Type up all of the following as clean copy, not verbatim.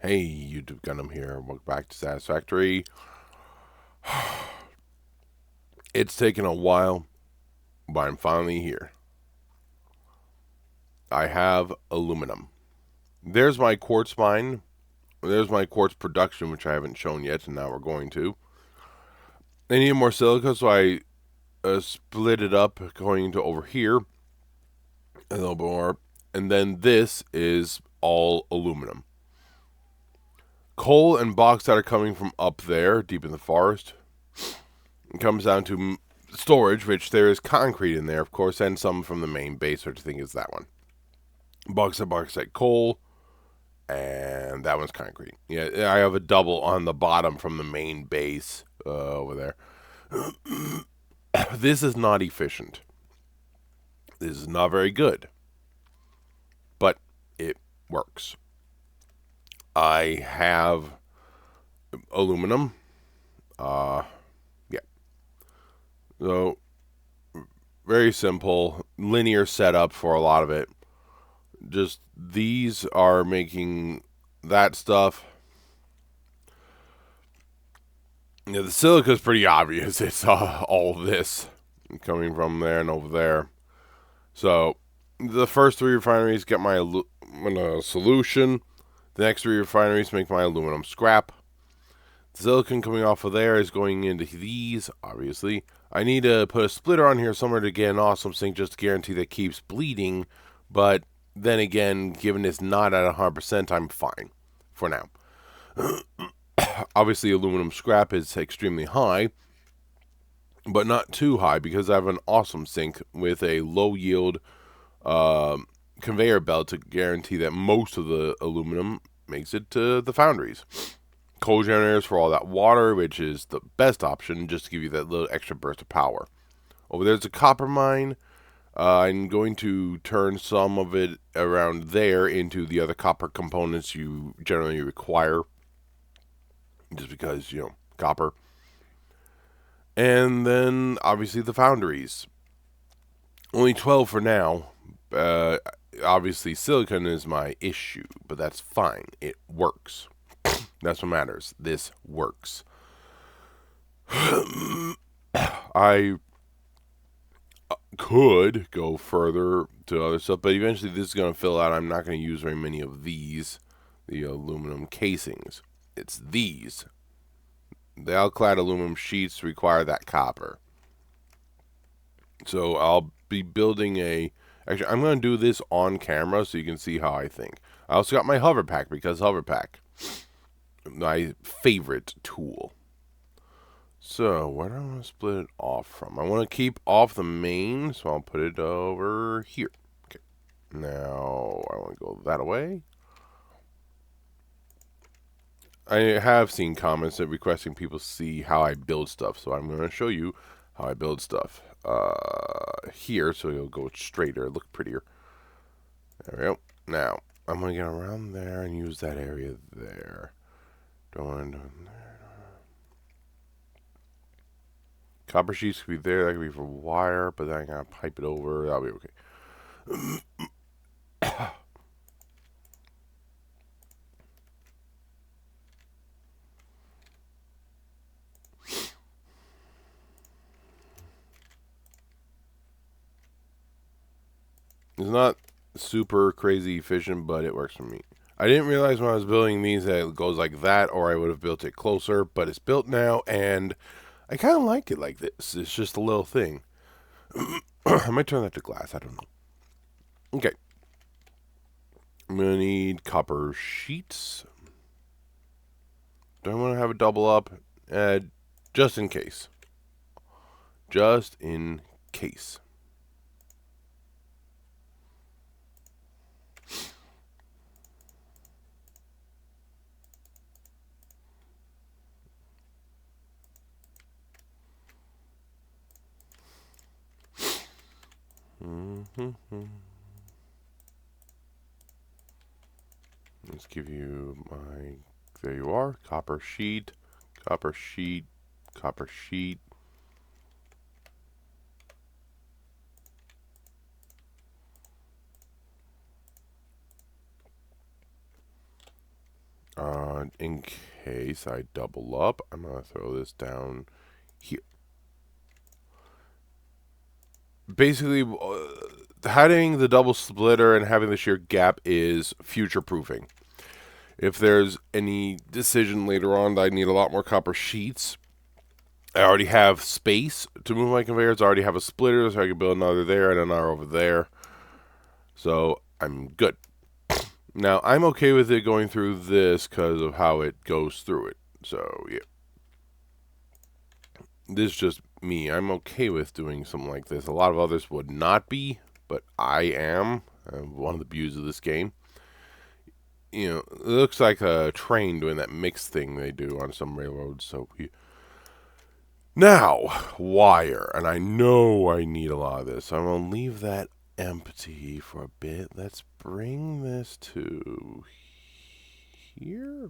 Hey, YouTube Gundam here. Welcome back to Satisfactory. It's taken a while, but I'm finally here. I have aluminum. There's my quartz mine. There's my quartz production, which I haven't shown yet, and now we're going to. I need more silica, so I split it up going to over here a little bit more. And then this is all aluminum. Coal and bauxite are coming from up there, deep in the forest. It comes down to storage, which there is concrete in there, of course, and some from the main base, which I think is that one. Bauxite, coal, and that one's concrete. Yeah, I have a double on the bottom from the main base over there. This is not efficient. This is not very good, but it works. I have aluminum. Yeah. So, very simple, linear setup for a lot of it. Just these are making that stuff. Yeah, the silica is pretty obvious. It's all this coming from there and over there. So the first three refineries get my solution. The next three refineries make my aluminum scrap. The silicon coming off of there is going into these, obviously. I need to put a splitter on here somewhere to get an awesome sink just to guarantee that it keeps bleeding. But then again, given it's not at 100%, I'm fine for now. Obviously, aluminum scrap is extremely high, but not too high because I have an awesome sink with a low yield conveyor belt to guarantee that most of the aluminum makes it to the foundries. Coal generators for all that water, which is the best option just to give you that little extra burst of power. Over there's a copper mine. I'm going to turn some of it around there into the other copper components you generally require. Just because, copper. And then, obviously, the foundries. Only 12 for now. Obviously, silicon is my issue, but that's fine. It works. That's what matters. This works. I could go further to other stuff, but eventually this is going to fill out. I'm not going to use very many of these, the aluminum casings. It's these. The alclad aluminum sheets require that copper. So I'll be building actually, I'm going to do this on camera so you can see how I think. I also got my hover pack because hover pack, my favorite tool. So, where do I want to split it off from? I want to keep off the main, so I'll put it over here. Okay. Now, I want to go that way. I have seen comments that requesting people see how I build stuff, so I'm going to show you how I build stuff here, so it'll go straighter, look prettier. There we go. Now, I'm going to get around there and use that area there. Doing there. Copper sheets could be there. That could be for wire, but then I gotta pipe it over. That'll be okay. It's not super crazy efficient, but it works for me. I didn't realize when I was building these that it goes like that, or I would have built it closer, but it's built now, and I kind of like it like this. It's just a little thing. I might turn that to glass. I don't know. Okay. I'm going to need copper sheets. Do I want to have a double up? Just in case. Just in case. Let's give you my, there you are, copper sheet, copper sheet, copper sheet. In case I double up, I'm going to throw this down here. Basically, having the double splitter and having the sheer gap is future-proofing. If there's any decision later on that I need a lot more copper sheets, I already have space to move my conveyors. I already have a splitter, so I can build another there and another over there. So I'm good. Now, I'm okay with it going through this because of how it goes through it. So, yeah. This is just me. I'm okay with doing something like this. A lot of others would not be, but I am. One of the beauties of this game. You know, it looks like a train doing that mix thing they do on some railroads. So, now, wire. And I know I need a lot of this. So I'm going to leave that empty for a bit. Let's bring this to here.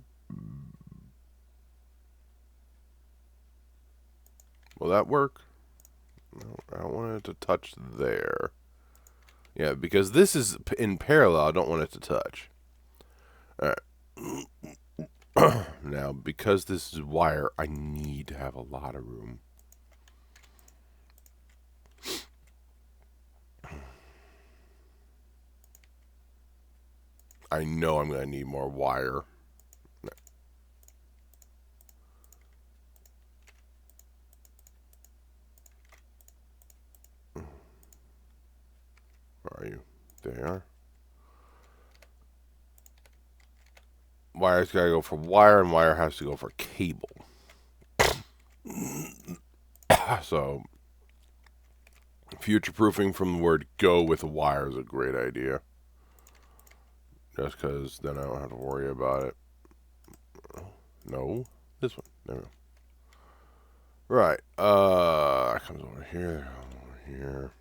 Will that work? No, I don't want it to touch there. Yeah, because this is in parallel. I don't want it to touch. Alright. Now, because this is wire, I need to have a lot of room. I know I'm going to need more wire. Where are you? There. Wire's got to go for wire, and wire has to go for cable. So, future-proofing from the word go with a wire is a great idea. Just because then I don't have to worry about it. No. This one. There we go. Right. That comes over here. Over here.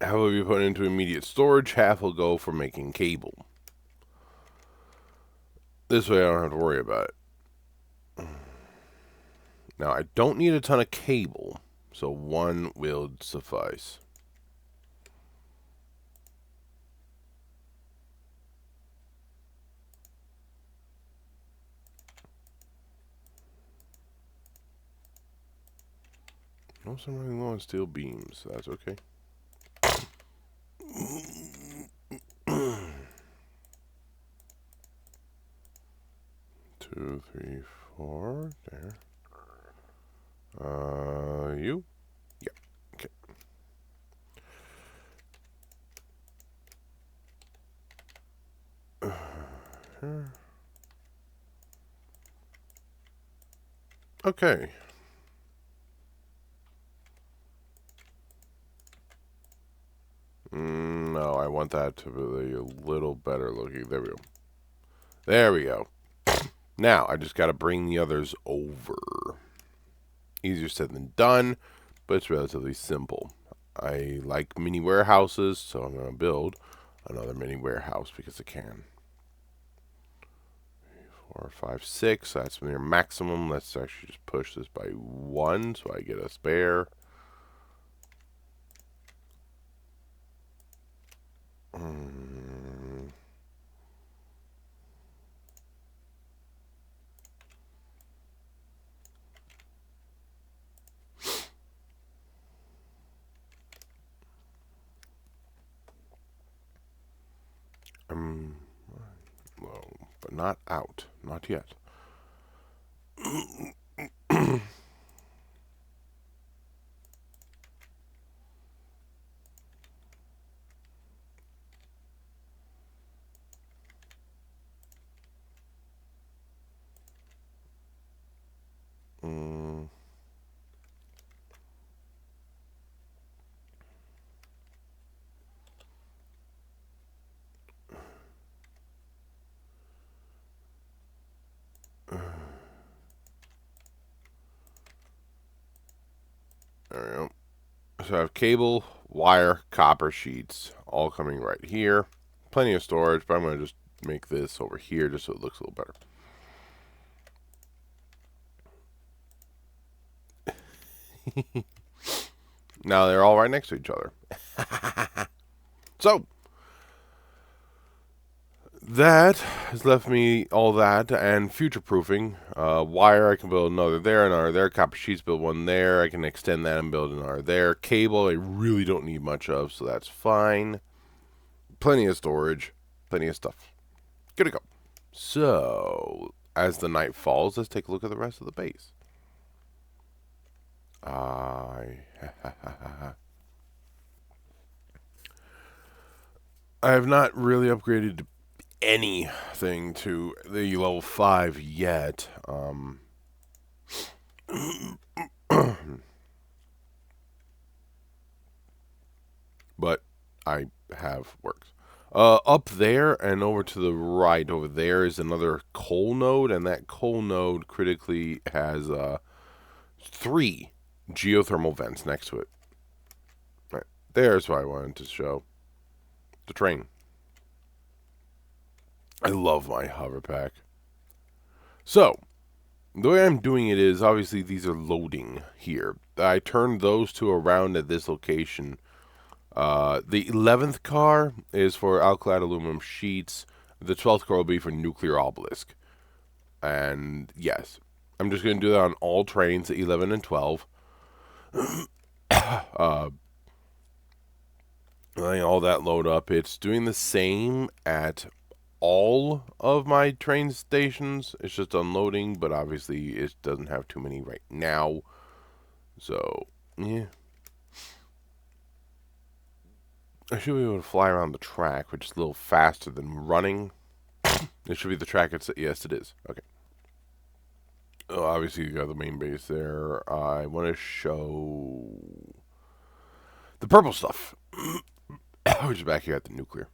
Half will be put into immediate storage. Half will go for making cable. This way I don't have to worry about it. Now, I don't need a ton of cable, so one will suffice. Also, I'm running low on steel beams, so that's okay. 2, 3, 4. There. You? Yeah. Okay. Okay. No, I want that to be a little better looking. There we go. There we go. Now, I just got to bring the others over. Easier said than done, but it's relatively simple. I like mini warehouses, so I'm going to build another mini warehouse because I can. 4, 5, 6. That's near maximum. Let's actually just push this by 1 so I get a spare. Low, but not out. Not yet. So I have cable, wire, copper sheets, all coming right here. Plenty of storage, but I'm going to just make this over here just so it looks a little better. Now they're all right next to each other. So, that has left me all that and future-proofing. Wire, I can build another there. Copper sheets, build one there. I can extend that and build another there. Cable, I really don't need much of, so that's fine. Plenty of storage. Plenty of stuff. Good to go. So, as the night falls, let's take a look at the rest of the base. I have not really upgraded anything to the level 5 yet. But I have works. Up there and over to the right over there is another coal node, and that coal node critically has 3 geothermal vents next to it. Right. There's what I wanted to show. The train. I love my hover pack. So, the way I'm doing it is, obviously these are loading here. I turned those two around at this location. The 11th car is for alkylate aluminum sheets. The 12th car will be for nuclear obelisk. And yes, I'm just going to do that on all trains, 11 and 12. Letting all that load up. It's doing the same at all of my train stations. It's just unloading, but obviously it doesn't have too many right now. So, yeah. I should be able to fly around the track, which is a little faster than running. It should be the track it's... Yes, it is. Okay. Oh, obviously, you got the main base there. I want to show the purple stuff, which is back here at the nuclear.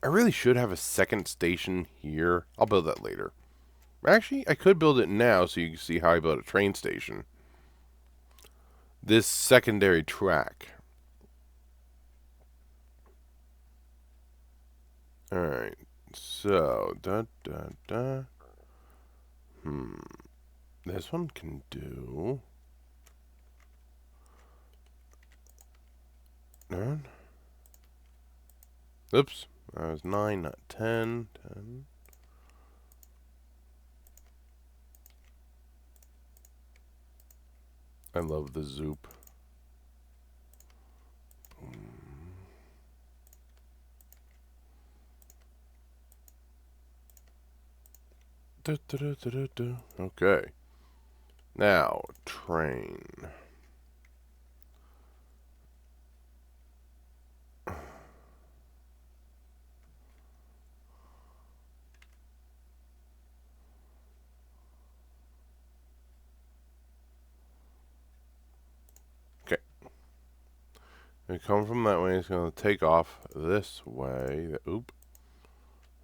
I really should have a second station here. I'll build that later. Actually, I could build it now so you can see how I build a train station. This secondary track. Alright, so, this one can do... None? Oops, that was 9, not 10. 10. I love the zoop. Okay. Now, train. Okay. They come from that way. It's going to take off this way. Oop.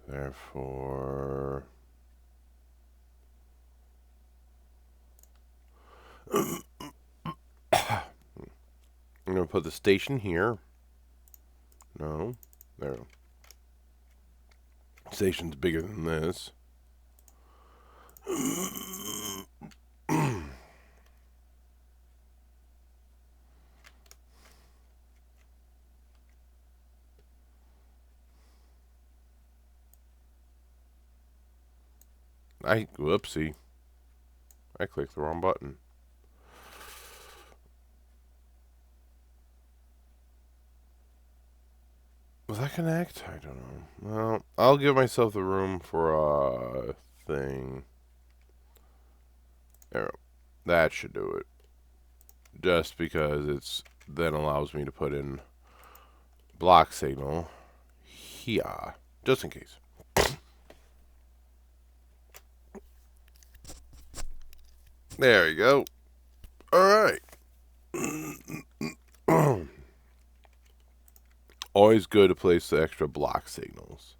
Therefore... I'm going to put the station here. No. There. Station's bigger than this. Whoopsie. I clicked the wrong button. Will that connect? I don't know. Well, I'll give myself the room for a thing. There. That should do it. Just because it's then allows me to put in block signal here. Just in case. There you go. Alright. Always good to place the extra block signals.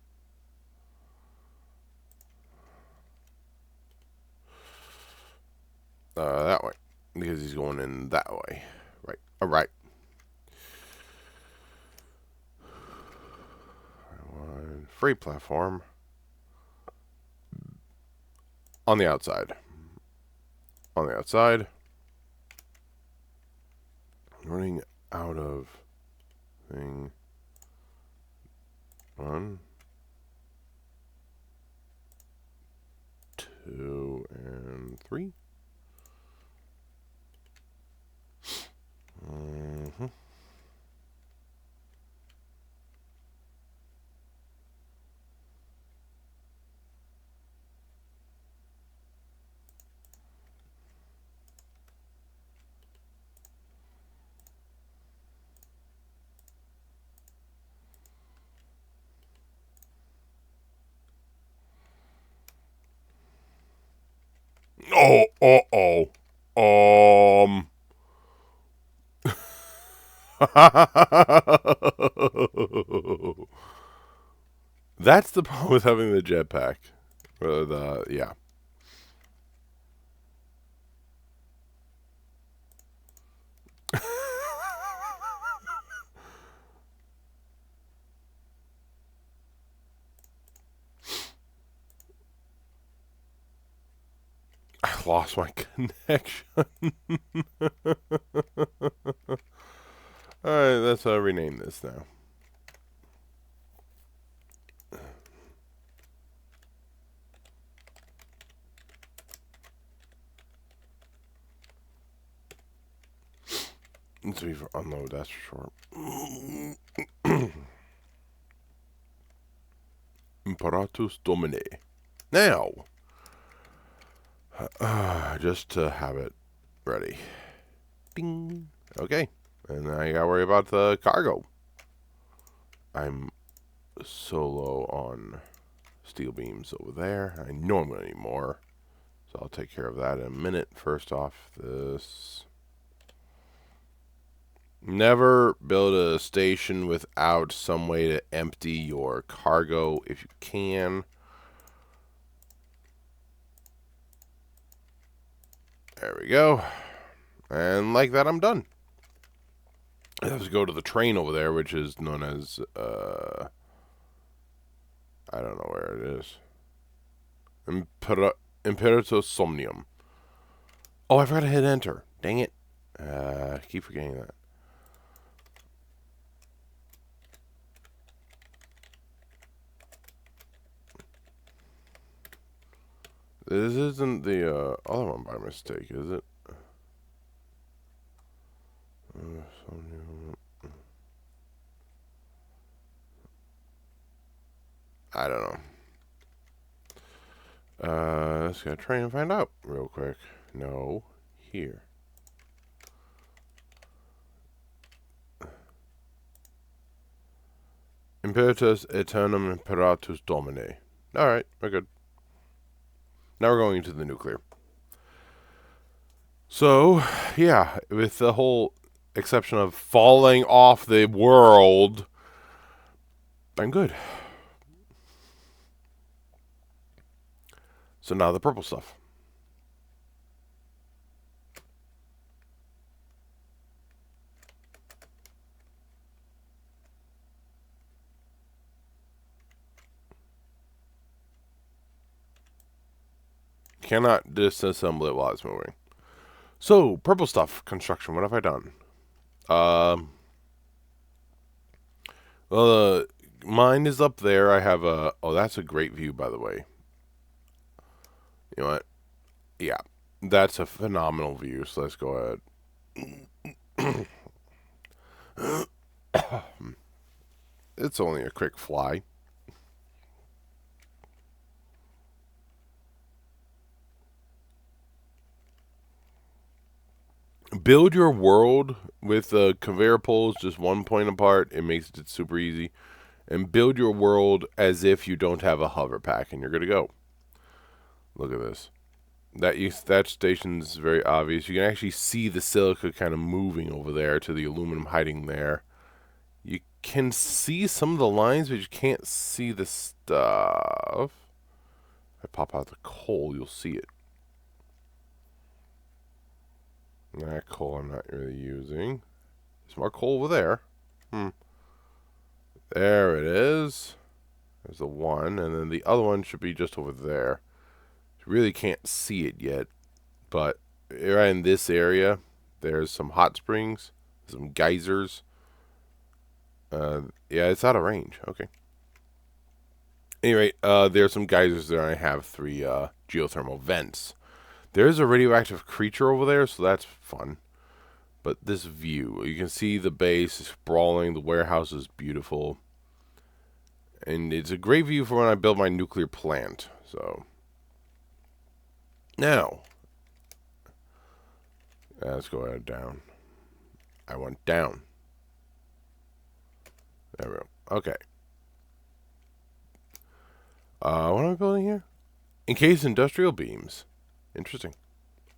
That way. Because he's going in that way. Right. All right. Freight platform on the outside. On the outside. Running out of thing. 1, 2, and 3. Mm-hmm. Um. That's the problem with having the jetpack. Yeah. I lost my connection. Alright, let's rename this now. Let's be for unload, that's for short. Imperatus Domine. Now, just to have it ready. Ding. Okay. And now you gotta worry about the cargo. I'm so low on steel beams over there. I know I'm gonna need more. So I'll take care of that in a minute. First off, this. Never build a station without some way to empty your cargo if you can. There we go. And like that, I'm done. Let's go to the train over there, which is known as, I don't know where it is. Imperator Somnium. Oh, I forgot to hit enter. Dang it. I keep forgetting that. This isn't the other one by mistake, is it? I don't know. Let's go try and find out real quick. No, here. Imperatus Aeternum Imperatus Domine. Alright, we're good. Now we're going into the nuclear. So, yeah, with the whole exception of falling off the world, I'm good. So now the purple stuff. Cannot disassemble it while it's moving. So, purple stuff, construction, what have I done? Well, mine is up there. I have a... Oh, that's a great view, by the way. You know what? Yeah, that's a phenomenal view, so let's go ahead. It's only a quick fly. Build your world with conveyor poles just one point apart. It makes it super easy. And build your world as if you don't have a hover pack, and you're good to go. Look at this. That station's very obvious. You can actually see the silica kind of moving over there to the aluminum hiding there. You can see some of the lines, but you can't see the stuff. If I pop out the coal, you'll see it. That coal I'm not really using. There's more coal over there. There it is. There's the one, and then the other one should be just over there. You really can't see it yet, but right in this area, there's some hot springs, some geysers. Yeah, it's out of range. Okay. Anyway, there's some geysers there, and I have 3 geothermal vents. There's a radioactive creature over there, so that's fun. But this view, you can see the base sprawling. The warehouse is beautiful. And it's a great view for when I build my nuclear plant. So, now, let's go down. I went down. There we go. Okay. What am I building here? Encased industrial beams. Interesting.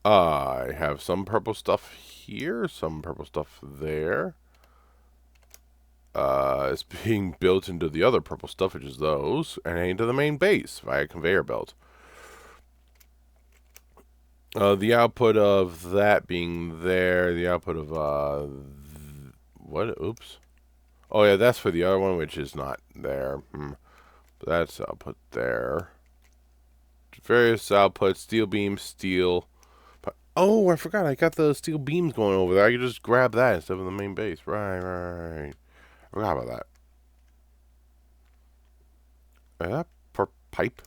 I have some purple stuff here, some purple stuff there. It's being built into the other purple stuff, which is those, and into the main base via conveyor belt. The output of that being there, the output of, what? Oops. Oh, yeah, that's for the other one, which is not there. That's output there. Various outputs, steel beams, steel. Oh, I forgot, I got the steel beams going over there. I could just grab that instead of the main base. Right. I forgot about that. Is that per pipe?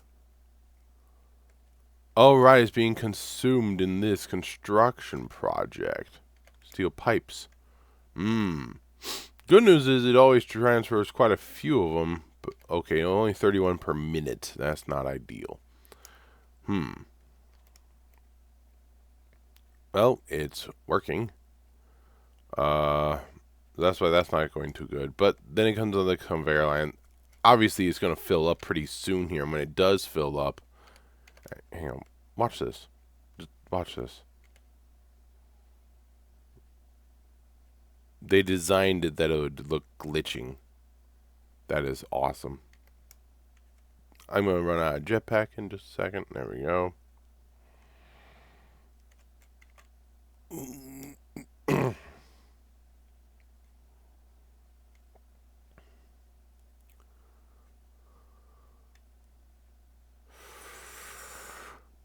Oh, right, it's being consumed in this construction project. Steel pipes. Good news is it always transfers quite a few of them. But, okay, only 31 per minute. That's not ideal. Well, it's working. That's why that's not going too good. But then it comes on the conveyor line. Obviously, it's going to fill up pretty soon here. And when it does fill up... Hang on. Watch this. Just watch this. They designed it that it would look glitching. That is awesome. I'm going to run out of jetpack in just a second. There we go.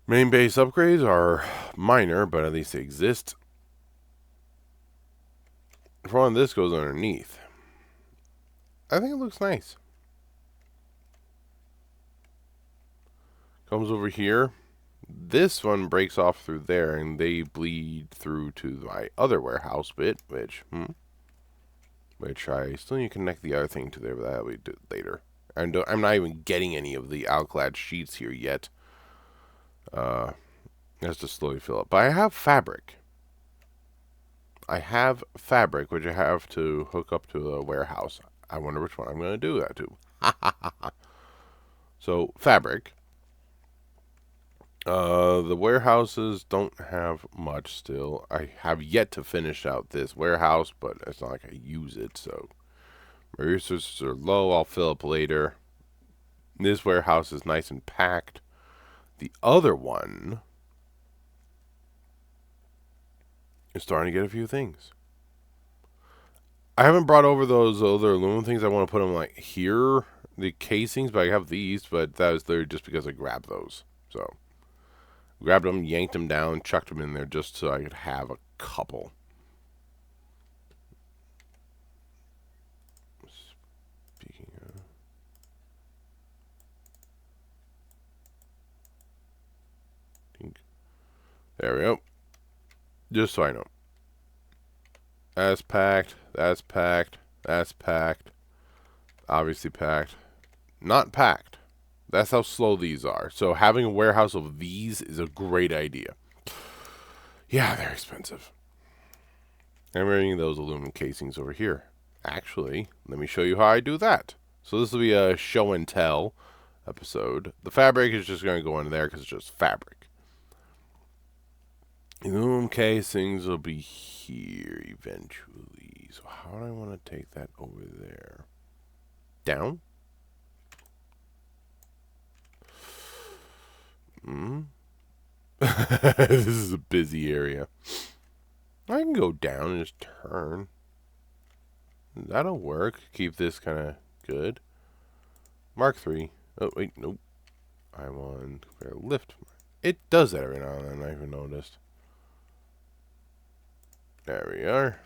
Main base upgrades are minor, but at least they exist. For one, this goes underneath. I think it looks nice. Comes over here. This one breaks off through there, and they bleed through to my other warehouse bit, which I still need to connect the other thing to there, but that'll be later. I'm not even getting any of the alclad sheets here yet. Has to slowly fill up. But I have fabric. Which I have to hook up to the warehouse. I wonder which one I'm going to do that to. So, fabric. The warehouses don't have much still. I have yet to finish out this warehouse, but it's not like I use it, so my resources are low. I'll fill up later. This warehouse is nice and packed. The other one is starting to get a few things. I haven't brought over those other aluminum things. I want to put them like here, the casings, but I have these, but that was literally just because I grabbed those. So, grabbed them, yanked them down, chucked them in there just so I could have a couple. Speaking of... There we go. Just so I know. That's packed. That's packed. That's packed. Obviously packed. Not packed. That's how slow these are. So having a warehouse of these is a great idea. Yeah, they're expensive. I'm bringing those aluminum casings over here. Actually, let me show you how I do that. So this will be a show and tell episode. The fabric is just going to go in there because it's just fabric. Aluminum casings will be here eventually. So how do I want to take that over there? Down? This is a busy area. I can go down and just turn. That'll work. Keep this kind of good. Mark 3. Oh, wait, nope. I want to lift. It does that every now and then, I even noticed. There we are.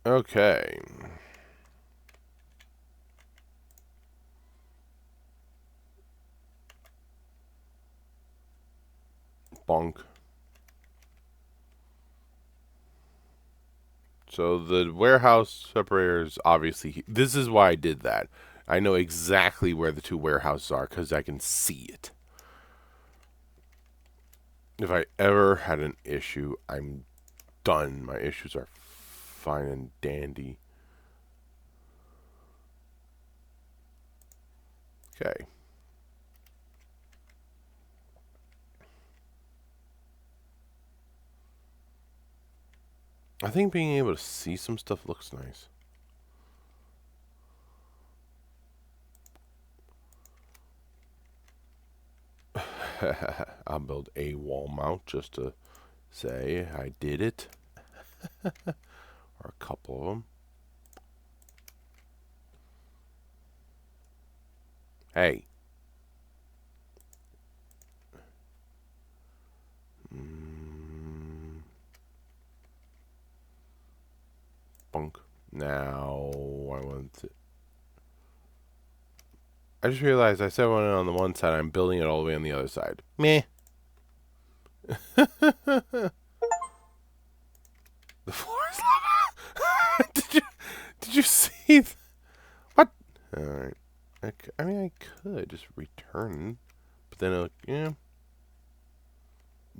Okay. Bonk. So the warehouse separators, obviously, this is why I did that. I know exactly where the two warehouses are because I can see it. If I ever had an issue, I'm done. My issues are fine and dandy. Okay. I think being able to see some stuff looks nice. I'll build a wall mount just to say I did it. Or a couple of them. Hey. Bunk. Now I want to. I just realized I said one on the one side. I'm building it all the way on the other side. Meh. The floor is lava. Did you see? What? All right. I mean, I could just return, but then yeah.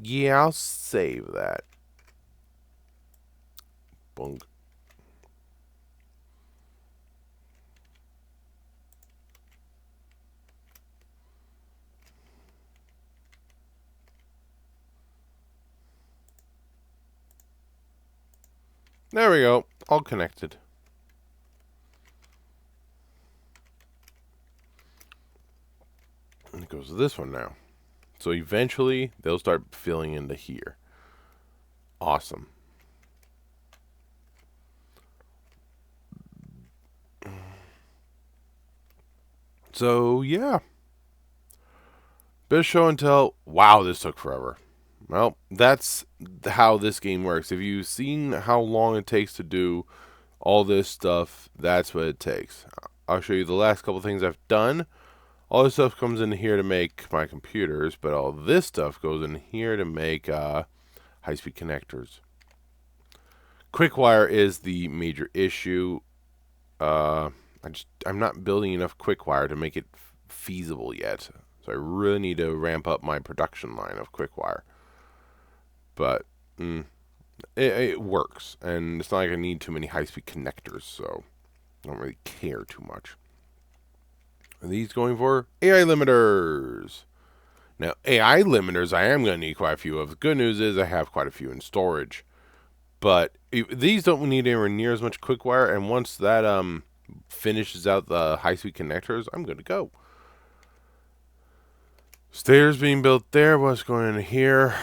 Yeah, I'll save that. Bunk. There we go. All connected. And it goes to this one now. So eventually, they'll start filling into here. Awesome. So, yeah. Bit of show and tell. Wow, this took forever. Well, that's how this game works. If you've seen how long it takes to do all this stuff, that's what it takes. I'll show you the last couple things I've done. All this stuff comes in here to make my computers, but all this stuff goes in here to make high-speed connectors. Quickwire is the major issue. I'm not building enough quickwire to make it feasible yet. So I really need to ramp up my production line of quickwire. But it works, and it's not like I need too many high-speed connectors, so I don't really care too much. Are these going for AI limiters? Now, AI limiters, I am going to need quite a few of. The good news is I have quite a few in storage. But these don't need anywhere near as much quickwire, and once that finishes out the high-speed connectors, I'm good to go. Stairs being built there. What's going in here?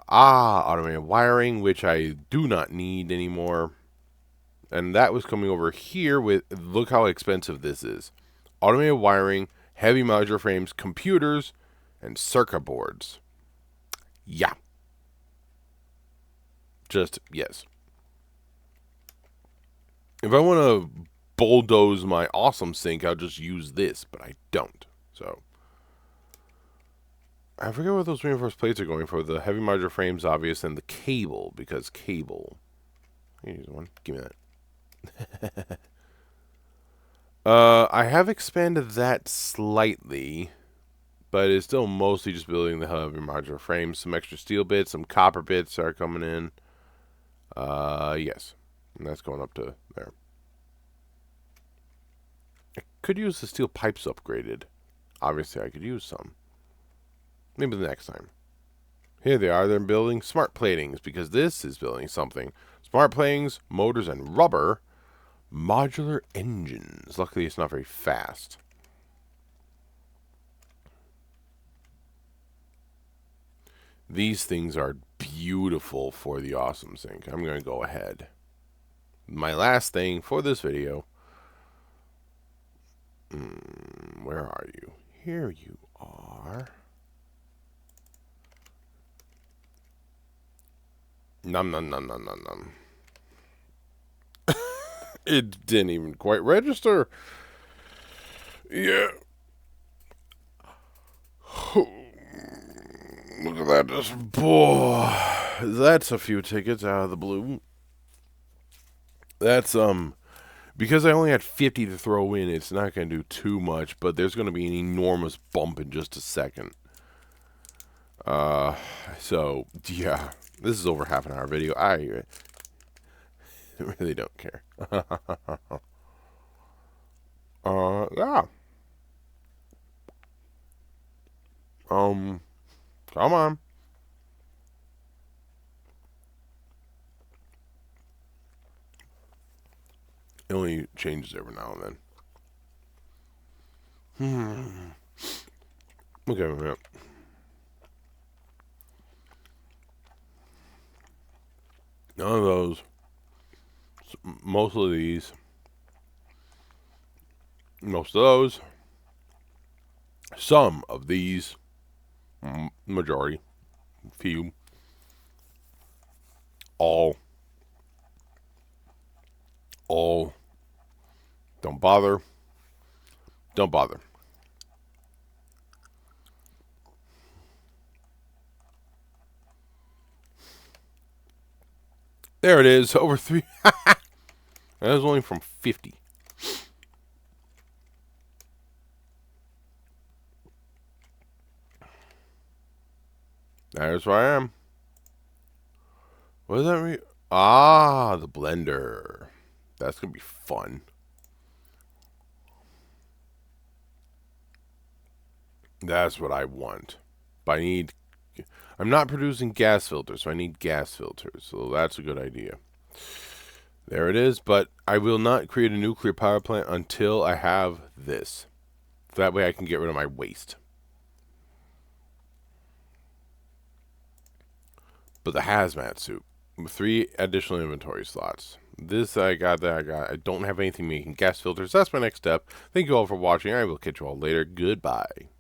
Automated wiring, which I do not need anymore. And that was coming over here with, look how expensive this is. Automated wiring, heavy modular frames, computers, and circuit boards. Yeah. Just, yes. If I want to bulldoze my awesome sink, I'll just use this, but I don't. So, I forget what those reinforced plates are going for. The heavy modular frames, obvious, and the cable, because cable. Here's one. Give me that. I have expanded that slightly, but it's still mostly just building the heavy modular frames. Some extra steel bits, some copper bits are coming in. Yes. And that's going up to there. I could use the steel pipes upgraded. Obviously, I could use some. Maybe the next time. Here they are. They're building smart platings because this is building something. Smart platings, motors, and rubber. Modular engines. Luckily, it's not very fast. These things are beautiful for the awesome sink. I'm going to go ahead. My last thing for this video. Where are you? Here you are. Num num num num num num. It didn't even quite register. Yeah. Look at that. Just, boy, that's a few tickets out of the blue. That's, because I only had 50 to throw in, it's not going to do too much, but there's going to be an enormous bump in just a second. So, yeah, this is over half an hour video. I really don't care. Yeah. Come on. It only changes every now and then. Okay, a minute. None of those. Most of these. Most of those. Some of these. Majority. Few. All. Don't bother. Don't bother. There it is. Over 3. That was only from 50. There's where I am. What does that mean? Ah, the blender. That's going to be fun. That's what I want. But I'm not producing gas filters, so I need gas filters. So that's a good idea. There it is. But I will not create a nuclear power plant until I have this. So that way I can get rid of my waste. But the hazmat suit. 3 additional inventory slots. This I got, that I got. I don't have anything making gas filters. That's my next step. Thank you all for watching. I will catch you all later. Goodbye.